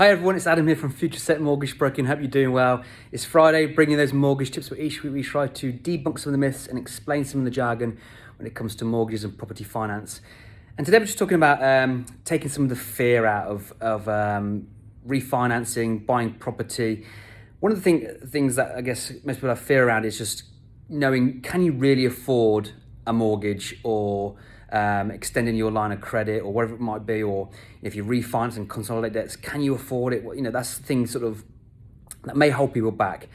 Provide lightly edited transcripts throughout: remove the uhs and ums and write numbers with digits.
Hi everyone, it's Adam here from Future Set Mortgage Broking. Hope you're doing well. It's Friday, bringing those mortgage tips where each week we try to debunk some of the myths and explain some of the jargon when it comes to mortgages and property finance. And today we're just talking about taking some of the fear out of refinancing, buying property. One of the things that I guess most people have fear around is just knowing, can you really afford a mortgage, or extending your line of credit, or whatever it might be, or if you refinance and consolidate debts, can you afford it? That's the thing sort of that may hold people back.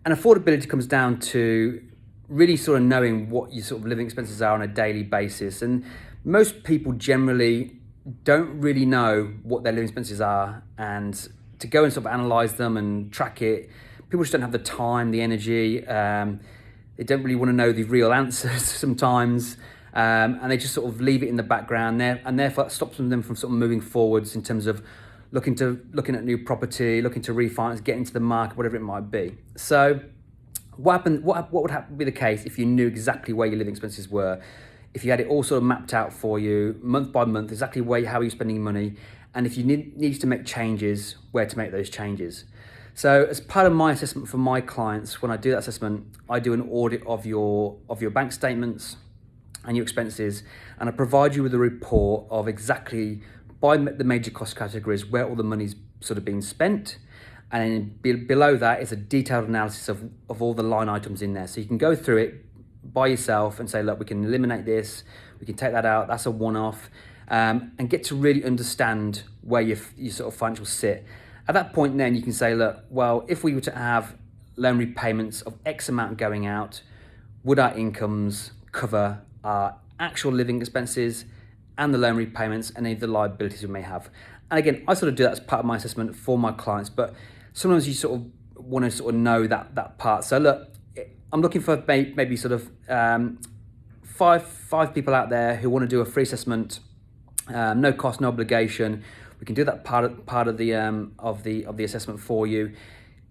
And affordability comes down to really sort of knowing what your sort of living expenses are on a daily basis. And most people generally don't really know what their living expenses are, and to go and sort of analyze them and track it, people just don't have the time, the energy. They don't really want to know the real answers sometimes. And they just sort of leave it in the background there, and therefore that stops them from sort of moving forwards in terms of looking at new property, looking to refinance, get into the market, whatever it might be. So what would be the case if you knew exactly where your living expenses were, if you had it all sort of mapped out for you month by month, exactly how you're spending money, and if you needed to make changes, where to make those changes. So as part of my assessment for my clients, when I do that assessment, I do an audit of your bank statements and your expenses, and I provide you with a report of exactly by the major cost categories where all the money's sort of being spent, and then below that is a detailed analysis of all the line items in there. So you can go through it by yourself and say, look, we can eliminate this, we can take that out, that's a one-off, and get to really understand where your sort of financials sit. At that point then you can say, look, well, if we were to have loan repayments of X amount going out, would our incomes cover our actual living expenses and the loan repayments and any of the liabilities we may have? And again, I sort of do that as part of my assessment for my clients, but sometimes you sort of want to sort of know that part. So look, I'm looking for maybe sort of five people out there who want to do a free assessment, no cost, no obligation. We can do that part of the assessment for you,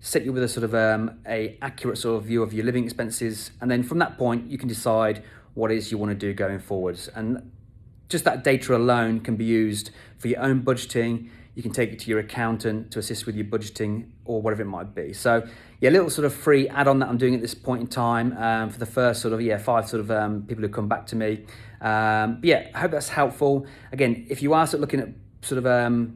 set you with a sort of a accurate sort of view of your living expenses, and then from that point you can decide what it is you want to do going forwards. And just that data alone can be used for your own budgeting. You can take it to your accountant to assist with your budgeting or whatever it might be. So yeah, a little sort of free add-on that I'm doing at this point in time for the first sort of 5 sort of people who come back to me. But yeah, I hope that's helpful. Again, if you are sort of looking at sort of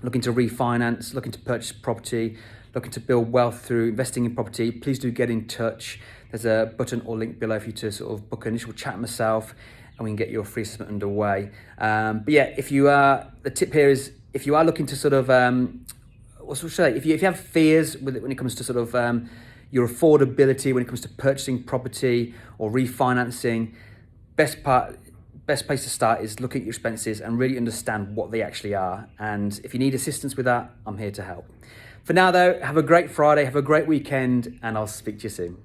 looking to refinance, looking to purchase property, looking to build wealth through investing in property, please do get in touch. There's a button or link below for you to sort of book an initial chat with myself, and we can get your free assessment underway. But yeah, the tip here is, if you are looking to sort of, if you have fears with it when it comes to sort of your affordability, when it comes to purchasing property or refinancing, best place to start is look at your expenses and really understand what they actually are. And if you need assistance with that, I'm here to help. For now though, have a great Friday, have a great weekend, and I'll speak to you soon.